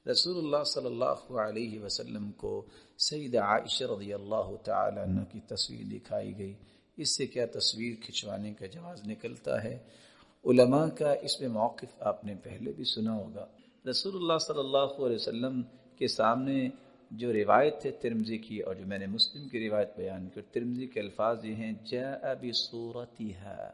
رسول اللہ صلی اللہ علیہ وسلم کو سیدہ عائشہ رضی اللہ تعالی عنہ کی تصویر دکھائی گئی. اس سے کیا تصویر کھنچوانے کا جواز نکلتا ہے؟ علماء کا اس میں موقف آپ نے پہلے بھی سنا ہوگا. رسول اللہ صلی اللہ علیہ وسلم کے سامنے جو روایت ہے ترمذی کی، اور جو میں نے مسلم کی روایت بیان کی، ترمذی کے الفاظ یہ ہیں جاء بصورتها،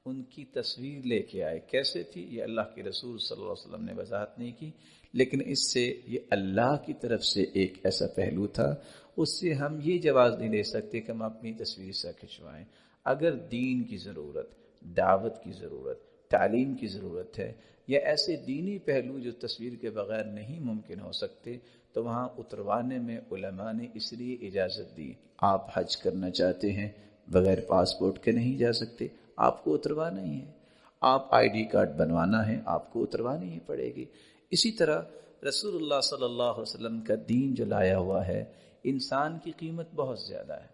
ان کی تصویر لے کے آئے. کیسے تھی یہ اللہ کے رسول صلی اللہ علیہ وسلم نے وضاحت نہیں کی، لیکن اس سے یہ اللہ کی طرف سے ایک ایسا پہلو تھا. اس سے ہم یہ جواز نہیں لے سکتے کہ ہم اپنی تصویر سے کھنچوائیں. اگر دین کی ضرورت، دعوت کی ضرورت، تعلیم کی ضرورت ہے، یا ایسے دینی پہلو جو تصویر کے بغیر نہیں ممکن ہو سکتے، تو وہاں اتروانے میں علماء نے اس لیے اجازت دی. آپ حج کرنا چاہتے ہیں، بغیر پاسپورٹ کے نہیں جا سکتے، آپ کو اتروانا ہی ہے. آپ آئی ڈی کارڈ بنوانا ہے، آپ کو اتروانی ہی پڑے گی. اسی طرح رسول اللہ صلی اللہ علیہ وسلم کا دین جو لایا ہوا ہے، انسان کی قیمت بہت زیادہ ہے،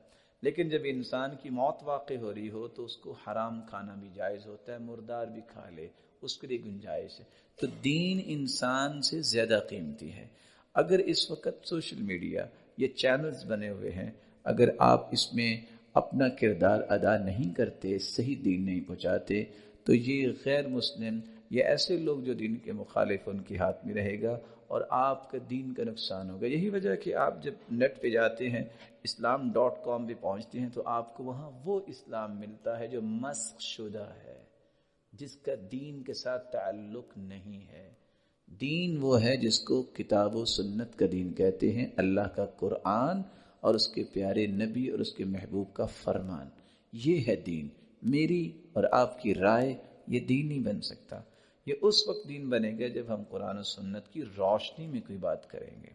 لیکن جب انسان کی موت واقع ہو رہی ہو تو اس کو حرام کھانا بھی جائز ہوتا ہے، مردار بھی کھا لے، اس کے لیے گنجائش ہے. تو دین انسان سے زیادہ قیمتی ہے. اگر اس وقت سوشل میڈیا یہ چینلز بنے ہوئے ہیں، اگر آپ اس میں اپنا کردار ادا نہیں کرتے، صحیح دین نہیں پہنچاتے، تو یہ غیر مسلم یا ایسے لوگ جو دین کے مخالف ان کے ہاتھ میں رہے گا، اور آپ کا دین کا نقصان ہوگا. یہی وجہ کہ آپ جب نیٹ پہ جاتے ہیں، islam.com پہ پہنچتے ہیں، تو آپ کو وہاں وہ اسلام ملتا ہے جو مسخ شدہ ہے، جس کا دین کے ساتھ تعلق نہیں ہے. دین وہ ہے جس کو کتاب و سنت کا دین کہتے ہیں، اللہ کا قرآن اور اس کے پیارے نبی اور اس کے محبوب کا فرمان. یہ ہے دین. میری اور آپ کی رائے یہ دین نہیں بن سکتا. یہ اس وقت دین بنے گا جب ہم قرآن و سنت کی روشنی میں کوئی بات کریں گے.